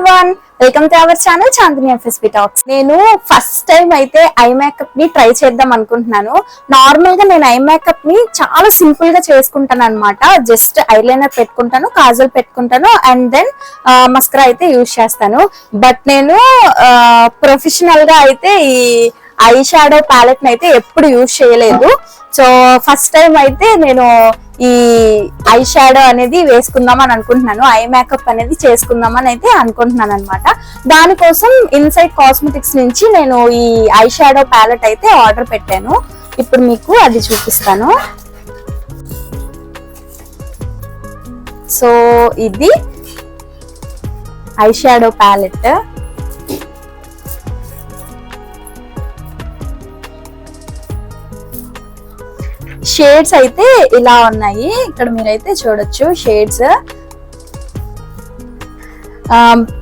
Everyone, welcome to our channel Chandini FSP talks. నేను first time అయితే eye makeup ని try చేద్దాం అనుకుంటున్నాను. నార్మల్ గా నేను ఐ మేకప్ ని చాలా సింపుల్ గా చేసుకుంటాను అనమాట. జస్ట్ ఐలైనర్ పెట్టుకుంటాను, కాజల్ పెట్టుకుంటాను అండ్ దెన్ మస్కరా అయితే యూజ్ చేస్తాను. బట్ నేను ప్రొఫెషనల్ గా అయితే ఈ ఐ షాడో ప్యాలెట్ ని అయితే ఎప్పుడు యూజ్ చేయలేదు. సో ఫస్ట్ టైం అయితే నేను ఈ ఐ షాడో అనేది వేసుకుందామని అనుకుంటున్నాను, ఐ మేకప్ అనేది చేసుకుందామని అయితే అనుకుంటున్నాను అనమాట. దానికోసం ఇన్సైడ్ కాస్మెటిక్స్ నుంచి నేను ఈ ఐ షాడో ప్యాలెట్ అయితే ఆర్డర్ పెట్టాను. ఇప్పుడు మీకు అది చూపిస్తాను. సో ఇది ఐ షాడో ప్యాలెట్. షేడ్స్ అయితే ఇలా ఉన్నాయి, ఇక్కడ మీరైతే చూడొచ్చు. షేడ్స్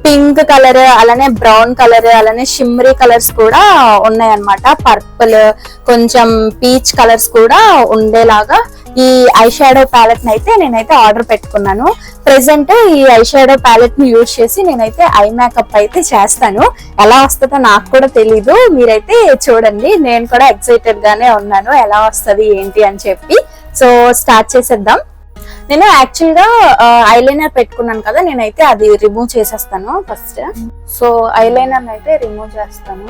పింక్ కలర్, అలానే బ్రౌన్ కలర్, అలానే షిమ్మరీ కలర్స్ కూడా ఉన్నాయి అన్నమాట. పర్పుల్, కొంచెం పీచ్ కలర్స్ కూడా ఉండేలాగా ఈ ఐ షాడో ప్యాలెట్ ని అయితే నేనైతే ఆర్డర్ పెట్టుకున్నాను. ప్రెసెంట్ ఈ ఐ షాడో ప్యాలెట్ ని యూజ్ చేసి నేనైతే ఐ మేకప్ అయితే చేస్తాను. ఎలా వస్తుందో నాకు కూడా తెలీదు, మీరైతే చూడండి. నేను కూడా ఎక్సైటెడ్ గానే ఉన్నాను ఎలా వస్తుంది ఏంటి అని చెప్పి. సో స్టార్ట్ చేసేద్దాం. నేను యాక్చువల్ గా ఐలైనర్ పెట్టుకున్నాను కదా, నేనైతే అది రిమూవ్ చేసేస్తాను ఫస్ట్. సో ఐలైనర్ అయితే రిమూవ్ చేస్తాను.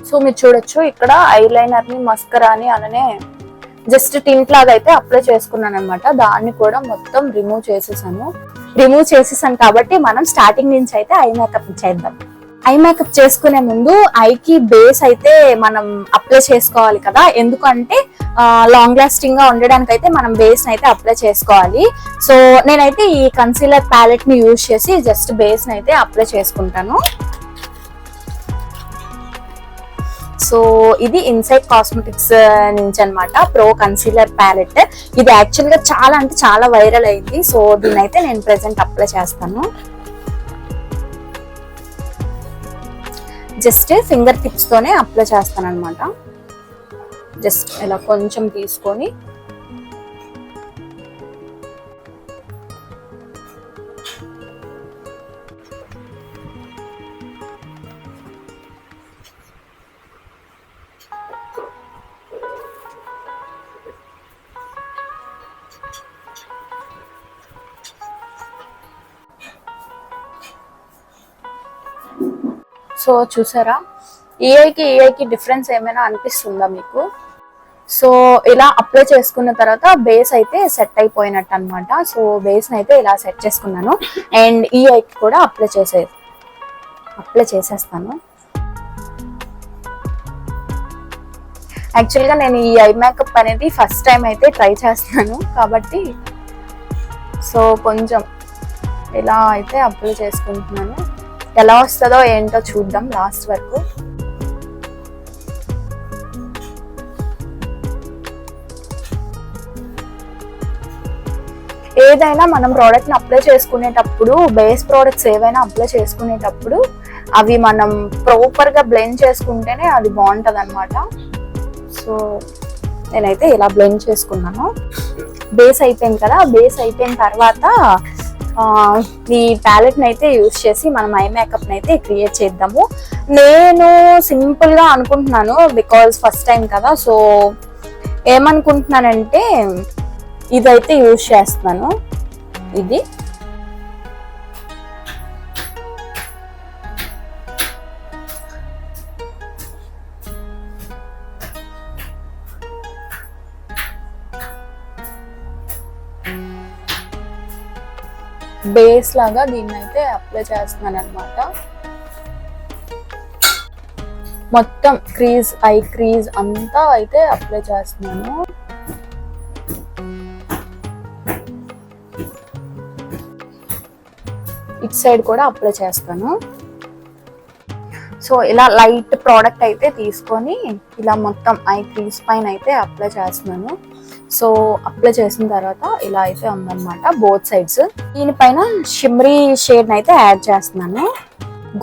సో మీరు చూడొచ్చు, ఇక్కడ ఐలైనర్ ని, మస్కరాని అలానే జస్ట్ టింట్ లాగా అయితే అప్లై చేసుకున్నాను అనమాట. దాన్ని కూడా మొత్తం రిమూవ్ చేసేసాను కాబట్టి మనం స్టార్టింగ్ నుంచి అయితే ఐ మేకప్ చేద్దాం. ఐ మేకప్ చేసుకునే ముందు ఐకి బేస్ అయితే మనం అప్లై చేసుకోవాలి కదా, ఎందుకంటే లాంగ్ లాస్టింగ్ గా ఉండడానికి అయితే మనం బేస్ అయితే అప్లై చేసుకోవాలి. సో నేనైతే ఈ కన్సీలర్ ప్యాలెట్ ని యూజ్ చేసి జస్ట్ బేస్ అయితే అప్లై చేసుకుంటాను. సో ఇది ఇన్సైడ్ కాస్మెటిక్స్ నుంచి అన్నమాట, ప్రో కన్సీలర్ ప్యాలెట్. ఇది యాక్చువల్ గా చాలా అంటే చాలా వైరల్ అయింది. సో దీన్ని అయితే నేను ప్రెసెంట్ అప్లై చేస్తాను. జస్ట్ ఫింగర్ టిప్స్ తోనే అప్లై చేస్తాను అనమాట. జస్ట్ ఇలా కొంచెం తీసుకొని సో చూసారా, ఈఐకి డిఫరెన్స్ ఏమైనా అనిపిస్తుందా మీకు? సో ఇలా అప్లై చేసుకున్న తర్వాత బేస్ అయితే సెట్ అయిపోయినట్టు అనమాట. సో బేస్ అయితే ఇలా సెట్ చేసుకున్నాను అండ్ ఈఐకి కూడా అప్లై చేసేస్తాను. యాక్చువల్గా నేను ఈ ఐ మేకప్ అనేది ఫస్ట్ టైం అయితే ట్రై చేస్తున్నాను కాబట్టి సో కొంచెం ఇలా అయితే అప్లై చేసుకుంటున్నాను. ఎలా వస్తుందో ఏంటో చూద్దాం లాస్ట్ వరకు. ఏదైనా మనం ప్రోడక్ట్ని అప్లై చేసుకునేటప్పుడు, బేస్ ప్రోడక్ట్స్ ఏవైనా అప్లై చేసుకునేటప్పుడు అవి మనం ప్రాపర్గా బ్లెండ్ చేసుకుంటేనే అది బాగుంటుంది అనమాట. సో నేనైతే ఇలా బ్లెండ్ చేసుకున్నాను. బేస్ అయిపోయింది కదా, బేస్ అయిపోయిన తర్వాత ఈ ప్యాలెట్ ని అయితే యూజ్ చేసి మనం ఐ మేకప్ ని అయితే క్రియేట్ చేద్దాము. నేను సింపుల్ గా అనుకుంటున్నాను బికాజ్ ఫస్ట్ టైం కదా. సో ఏమనుకుంటున్నానంటే ఇదైతే యూజ్ చేస్తున్నాను. ఇది బేస్ లాగా దీన్ని అయితే అప్లై చేస్తున్నాను అనమాట. మొత్తం క్రీజ్, ఐ క్రీజ్ అంతా అయితే అప్లై చేస్తున్నాను. ఇట్ సైడ్ కూడా అప్లై చేస్తాను. సో ఇలా లైట్ ప్రోడక్ట్ అయితే తీసుకొని ఇలా మొత్తం ఐ క్రీస్ పైన అయితే అప్లై చేస్తున్నాను. సో అప్లై చేసిన తర్వాత ఇలా అయితే ఉందన్నమాట బోత్ సైడ్స్. దీనిపైన షిమ్మరీ షేడ్ అయితే యాడ్ చేస్తున్నాను.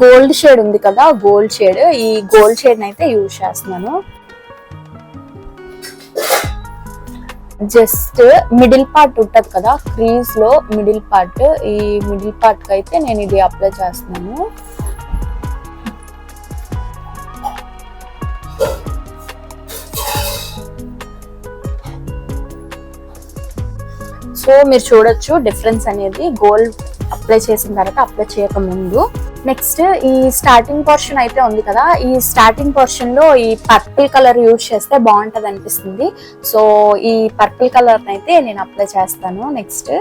గోల్డ్ షేడ్ ఉంది కదా, గోల్డ్ షేడ్, ఈ గోల్డ్ షేడ్ అయితే యూజ్ చేస్తున్నాను. జస్ట్ మిడిల్ పార్ట్ ఉంటది కదా క్రీజ్ లో, మిడిల్ పార్ట్, ఈ మిడిల్ పార్ట్ కి అయితే నేను ఇది అప్లై చేస్తున్నాను. సో మీరు చూడొచ్చు డిఫరెన్స్ అనేది గోల్డ్ అప్లై చేసిన తర్వాత అప్లై చేయక ముందు. నెక్స్ట్ ఈ స్టార్టింగ్ పోర్షన్ అయితే ఉంది కదా, ఈ స్టార్టింగ్ పోర్షన్ లో ఈ పర్పుల్ కలర్ యూజ్ చేస్తే బాగుంటది అనిపిస్తుంది. సో ఈ పర్పుల్ కలర్ అయితే నేను అప్లై చేస్తాను. నెక్స్ట్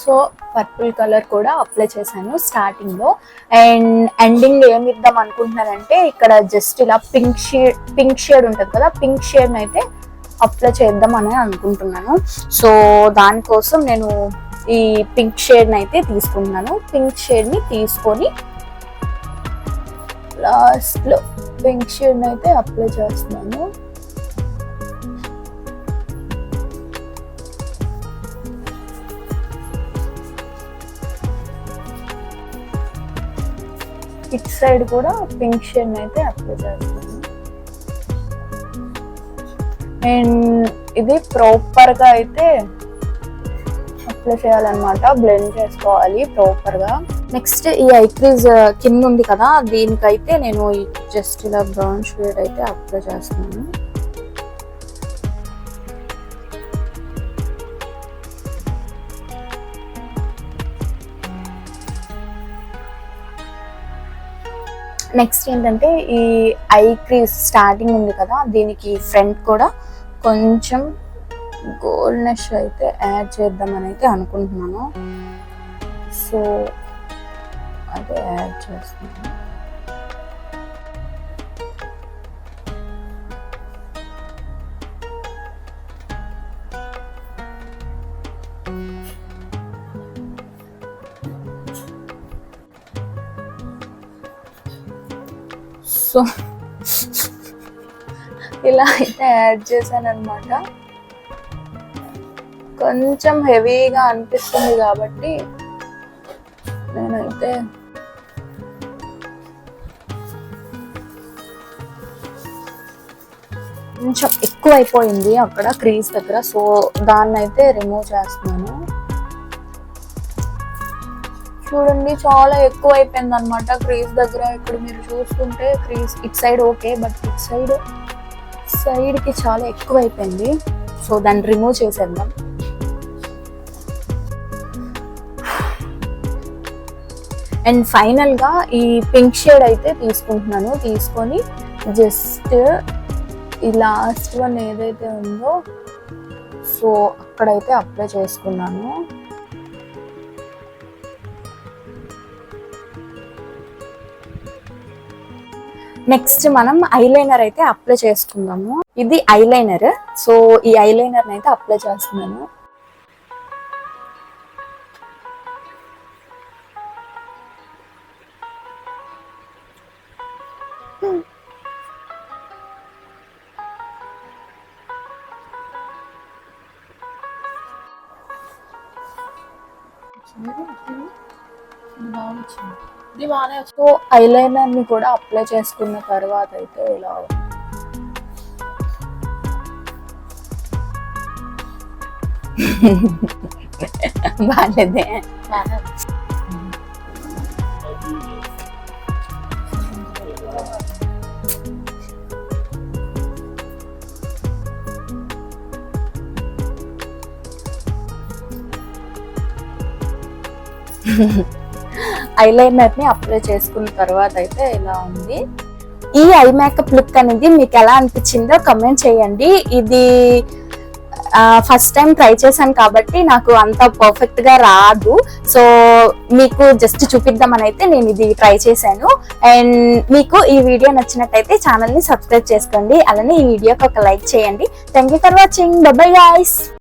సో పర్పుల్ కలర్ కూడా అప్లై చేశాను స్టార్టింగ్ లో. అండ్ ఎండింగ్ ఏమి ఇద్దాం అనుకుంటున్నానంటే ఇక్కడ జస్ట్ ఇలా పింక్ షేడ్ ఉంటుంది కదా, పింక్ షేడ్ అయితే అప్లై చేద్దాం అని అనుకుంటున్నాను. సో దానికోసం నేను ఈ పింక్ షేడ్ అయితే తీసుకుంటున్నాను. పింక్ షేడ్ ని తీసుకొని లాస్ట్ లో పింక్ షేడ్ అయితే అప్లై చేస్తున్నాను. ఇట్ సైడ్ కూడా పింక్ షేడ్ అయితే అప్లై చేస్తాను. అండ్ ఇది ప్రాపర్ గా అయితే అప్లై చేయాలన్నమాట, బ్లెండ్ చేసుకోవాలి ప్రాపర్ గా. నెక్స్ట్ ఈ ఐ క్రీజ్ కింద ఉంది కదా, దీనికైతే నేను జస్ట్ ఇలా బ్రౌన్ షేడ్ అయితే అప్లై చేస్తున్నాను. నెక్స్ట్ ఏంటంటే ఈ ఐ క్రీజ్ స్టార్టింగ్ ఉంది కదా, దీనికి ఫ్రంట్ కూడా కొంచెం గోల్డ్నెస్ అయితే యాడ్ చేద్దామని అయితే అనుకుంటున్నాను. సో అదే యాడ్ చేస్తున్నాను. సో ఇలా అయితే యాడ్ చేశాను అనమాట. కొంచెం హెవీగా అనిపిస్తుంది కాబట్టి నేనైతే కొంచెం ఎక్కువ అయిపోయింది అక్కడ క్రీజ్ దగ్గర. సో దాన్ని అయితే రిమూవ్ చేస్తున్నాను. చూడండి చాలా ఎక్కువ అయిపోయింది అనమాట క్రీజ్ దగ్గర. ఇక్కడ మీరు చూసుకుంటే crease it side okay, but it side కి చాలా ఎక్కువ అయిపోయింది. సో దాన్ని రిమూవ్ చేసేద్దాం. అండ్ ఫైనల్ గా ఈ పింక్ షేడ్ అయితే తీసుకుంటున్నాను. తీసుకొని జస్ట్ ఈ లాస్ట్ వన్ ఏదైతే ఉందో సో అక్కడైతే అప్లై చేసుకున్నాను. నెక్స్ట్ మనం ఐలైనర్ అయితే అప్లై చేసుకుందాము. ఇది ఐలైనర్. సో ఈ ఐలైనర్ అయితే అప్లై చేస్తున్నాను. సో ఐలైనర్ ని కూడా అప్లై చేసుకున్న తర్వాత అయితే ఇలా బాగాలేదే. ఐలైనర్ ని అప్లై చేసుకున్న తర్వాత అయితే ఇలా ఉంది. ఈ ఐ మేకప్ లుక్ అనేది మీకు ఎలా అనిపించిందో కమెంట్ చేయండి. ఇది ఫస్ట్ టైం ట్రై చేశాను కాబట్టి నాకు అంత పర్ఫెక్ట్ గా రాదు. సో మీకు జస్ట్ చూపిద్దామని అయితే నేను ఇది ట్రై చేశాను. అండ్ మీకు ఈ వీడియో నచ్చినట్టయితే ఛానల్ ని సబ్స్క్రైబ్ చేసుకోండి, అలానే ఈ వీడియోకి ఒక లైక్ చేయండి. Thank you for watching. By bye guys.